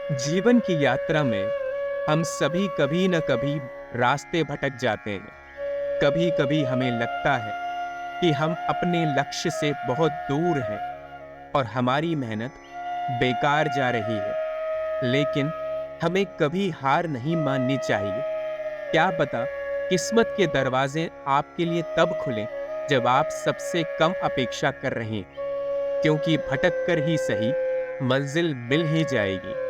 जीवन की यात्रा में हम सभी कभी न कभी रास्ते भटक जाते हैं। कभी कभी हमें लगता है कि हम अपने लक्ष्य से बहुत दूर हैं और हमारी मेहनत बेकार जा रही है। लेकिन हमें कभी हार नहीं माननी चाहिए। क्या पता किस्मत के दरवाजे आपके लिए तब खुले जब आप सबसे कम अपेक्षा कर रहे हैं, क्योंकि भटक कर ही सही मंजिल मिल ही जाएगी।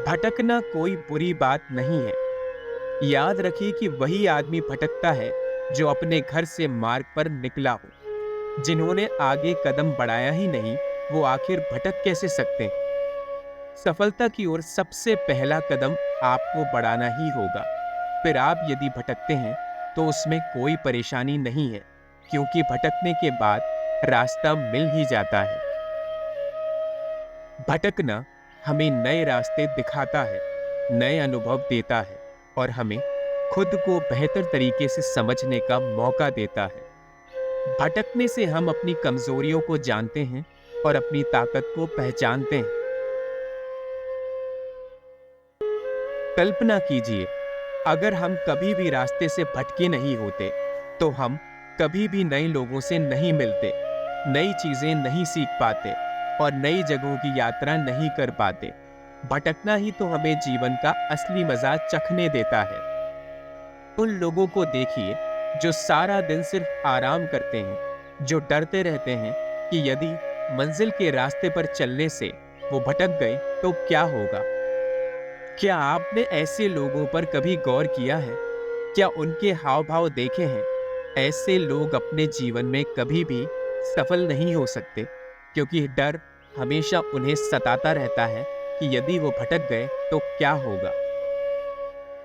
भटकना कोई बुरी बात नहीं है। याद रखिए कि वही आदमी भटकता है जो अपने घर से मार्ग पर निकला हो। जिन्होंने आगे कदम बढ़ाया ही नहीं, वो आखिर भटक कैसे सकते हैं? सफलता की ओर सबसे पहला कदम आपको बढ़ाना ही होगा। फिर आप यदि भटकते हैं तो उसमें कोई परेशानी नहीं है, क्योंकि भटकने के बाद रास्ता मिल ही जाता है। भटकना हमें नए रास्ते दिखाता है, नए अनुभव देता है और हमें खुद को बेहतर तरीके से समझने का मौका देता है। भटकने से हम अपनी कमजोरियों को जानते हैं और अपनी ताकत को पहचानते हैं। कल्पना कीजिए, अगर हम कभी भी रास्ते से भटके नहीं होते, तो हम कभी भी नए लोगों से नहीं मिलते, नई चीजें नहीं सीख पाते और नई जगहों की यात्रा नहीं कर पाते। भटकना ही तो हमें जीवन का असली मजा चखने देता है। उन लोगों को देखिए जो सारा दिन सिर्फ आराम करते हैं, जो डरते रहते हैं कि यदि मंजिल के रास्ते पर चलने से वो भटक गए तो क्या होगा। क्या आपने ऐसे लोगों पर कभी गौर किया है? क्या उनके हाव भाव देखे हैं? ऐसे लोग अपने जीवन में कभी भी सफल नहीं हो सकते, क्योंकि डर हमेशा उन्हें सताता रहता है कि यदि वो भटक गए तो क्या होगा।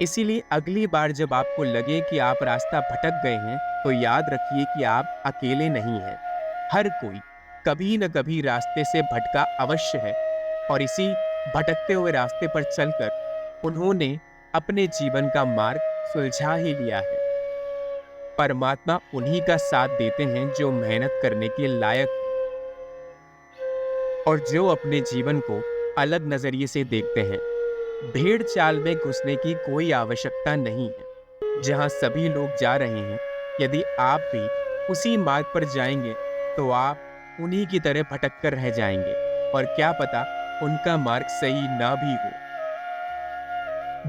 इसीलिए अगली बार जब आपको लगे कि आप रास्ता भटक गए हैं, तो याद रखिए कि आप अकेले नहीं हैं। हर कोई कभी न कभी रास्ते से भटका अवश्य है और इसी भटकते हुए रास्ते पर चलकर उन्होंने अपने जीवन का मार्ग सुलझा ही लिया है। परमात्मा उन्हीं का साथ देते हैं जो मेहनत करने के लायक और जो अपने जीवन को अलग नजरिए से देखते हैं। भेड़ चाल में घुसने की कोई आवश्यकता नहीं है जहां सभी लोग जा रहे हैं। यदि आप भी उसी मार्ग पर जाएंगे तो आप उन्हीं की तरह भटक कर रह जाएंगे और क्या पता उनका मार्ग सही ना भी हो।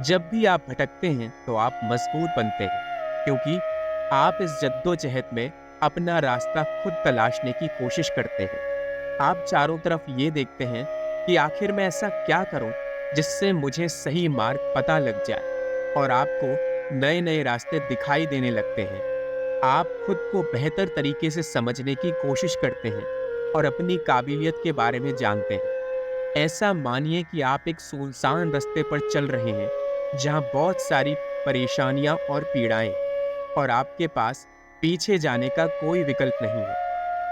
जब भी आप भटकते हैं तो आप मजबूत बनते हैं, क्योंकि आप इस जद्दोजहद में अपना रास्ता खुद तलाशने की कोशिश करते हैं। आप चारों तरफ ये देखते हैं कि आखिर मैं ऐसा क्या करूं जिससे मुझे सही मार्ग पता लग जाए और आपको नए नए रास्ते दिखाई देने लगते हैं। आप खुद को बेहतर तरीके से समझने की कोशिश करते हैं और अपनी काबिलियत के बारे में जानते हैं। ऐसा मानिए कि आप एक सुनसान रास्ते पर चल रहे हैं जहां बहुत सारी परेशानियां और पीड़ाएं, और आपके पास पीछे जाने का कोई विकल्प नहीं है।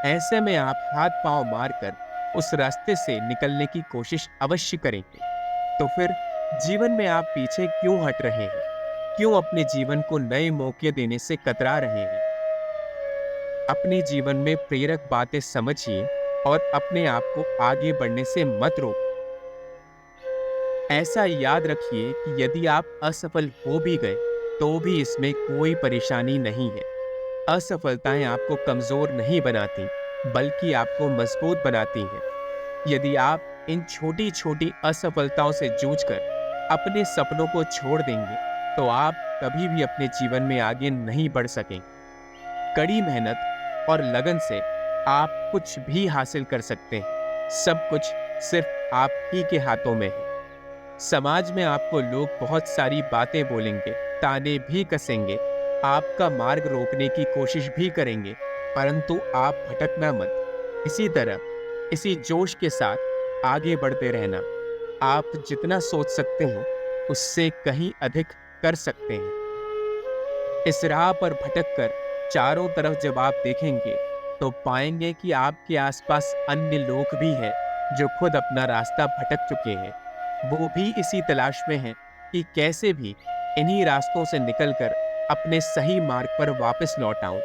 ऐसे में आप हाथ पांव मारकर उस रास्ते से निकलने की कोशिश अवश्य करेंगे। तो फिर जीवन में आप पीछे क्यों हट रहे हैं? क्यों अपने जीवन को नए मौके देने से कतरा रहे हैं? अपने जीवन में प्रेरक बातें समझिए और अपने आप को आगे बढ़ने से मत रोक। ऐसा याद रखिए कि यदि आप असफल हो भी गए तो भी इसमें कोई परेशानी नहीं है। असफलताएं आपको कमजोर नहीं बनाती, बल्कि आपको मजबूत बनाती हैं। यदि आप इन छोटी छोटी असफलताओं से जूझकर अपने सपनों को छोड़ देंगे तो आप कभी भी अपने जीवन में आगे नहीं बढ़ सकेंगे। कड़ी मेहनत और लगन से आप कुछ भी हासिल कर सकते हैं। सब कुछ सिर्फ आप ही के हाथों में है। समाज में आपको लोग बहुत सारी बातें बोलेंगे, ताने भी कसेंगे, आपका मार्ग रोकने की कोशिश भी करेंगे, परंतु आप भटकना मत। इसी तरह इसी जोश के साथ आगे बढ़ते रहना। आप जितना सोच सकते हैं उससे कहीं अधिक कर सकते हैं। इस राह पर भटक कर चारों तरफ जब आप देखेंगे तो पाएंगे कि आपके आसपास अन्य लोग भी हैं जो खुद अपना रास्ता भटक चुके हैं। वो भी इसी तलाश में हैं कि कैसे भी इन्हीं रास्तों से निकलकर अपने सही मार्ग पर वापस लौट आऊं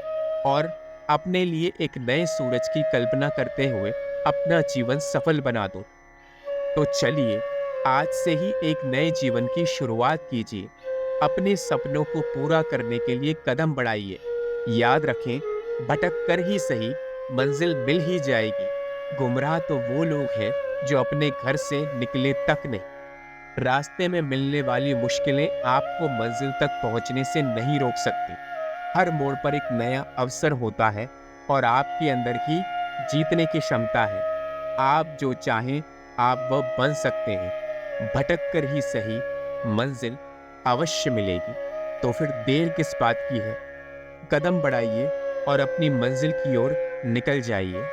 और अपने लिए एक नए सूरज की कल्पना करते हुए अपना जीवन सफल बना दूं। तो चलिए आज से ही एक नए जीवन की शुरुआत कीजिए। अपने सपनों को पूरा करने के लिए कदम बढ़ाइए। याद रखें, भटक कर ही सही, मंजिल मिल ही जाएगी। गुमराह तो वो लोग हैं जो अपने घर से निकले तक नहीं। रास्ते में मिलने वाली मुश्किलें आपको मंजिल तक पहुंचने से नहीं रोक सकती। हर मोड़ पर एक नया अवसर होता है और आपके अंदर ही जीतने की क्षमता है। आप जो चाहें, आप वह बन सकते हैं। भटक कर ही सही, मंजिल अवश्य मिलेगी। तो फिर देर किस बात की है? कदम बढ़ाइए और अपनी मंजिल की ओर निकल जाइए।